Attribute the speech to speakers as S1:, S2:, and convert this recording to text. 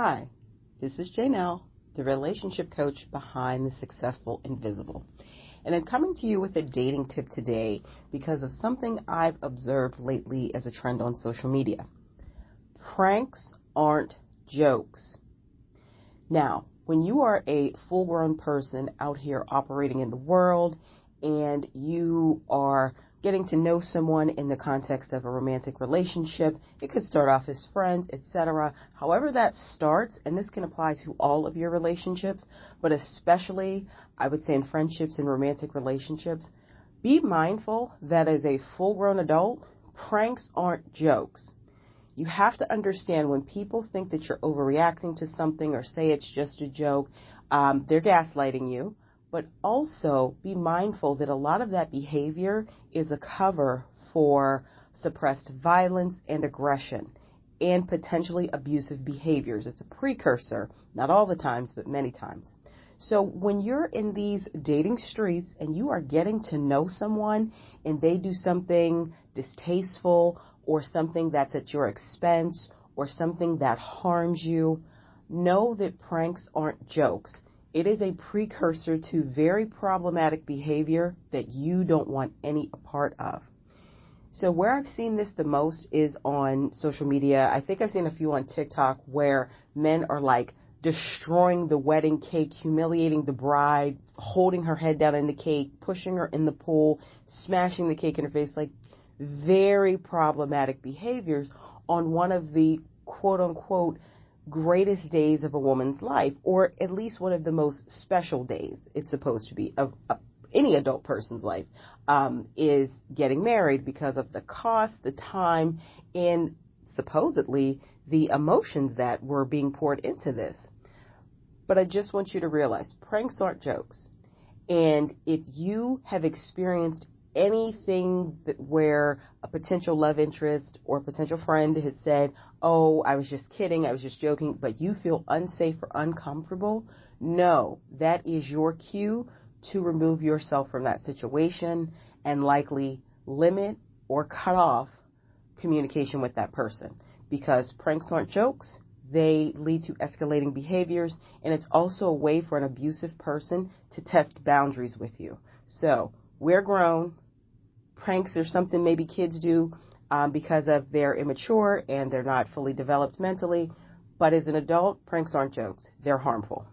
S1: Hi, this is Janelle, the relationship coach behind the Successful Invisible. And I'm coming to you with a dating tip today because of something I've observed lately as a trend on social media. Pranks aren't jokes. Now, when you are a full-grown person out here operating in the world and you are getting to know someone in the context of a romantic relationship, it could start off as friends, etc. However that starts, and this can apply to all of your relationships, but especially, I would say, in friendships and romantic relationships, be mindful that as a full-grown adult, pranks aren't jokes. You have to understand when people think that you're overreacting to something or say it's just a joke, they're gaslighting you. But also be mindful that a lot of that behavior is a cover for suppressed violence and aggression and potentially abusive behaviors. It's a precursor, not all the times, but many times. So when you're in these dating streets and you are getting to know someone and they do something distasteful or something that's at your expense or something that harms you, know that pranks aren't jokes. It is a precursor to very problematic behavior that you don't want any part of. So where I've seen this the most is on social media. I think I've seen a few on TikTok where men are like destroying the wedding cake, humiliating the bride, holding her head down in the cake, pushing her in the pool, smashing the cake in her face, like very problematic behaviors on one of the quote unquote greatest days of a woman's life, or at least one of the most special days it's supposed to be of any adult person's life, is getting married because of the cost, the time, and supposedly the emotions that were being poured into this. But I just want you to realize pranks aren't jokes. And if you have experienced anything where a potential love interest or potential friend has said, oh, I was just kidding, I was just joking, but you feel unsafe or uncomfortable, no, that is your cue to remove yourself from that situation and likely limit or cut off communication with that person. Because pranks aren't jokes, they lead to escalating behaviors, and it's also a way for an abusive person to test boundaries with you. So, we're grown. Pranks are something maybe kids do because of they're immature and they're not fully developed mentally. But as an adult, pranks aren't jokes. They're harmful.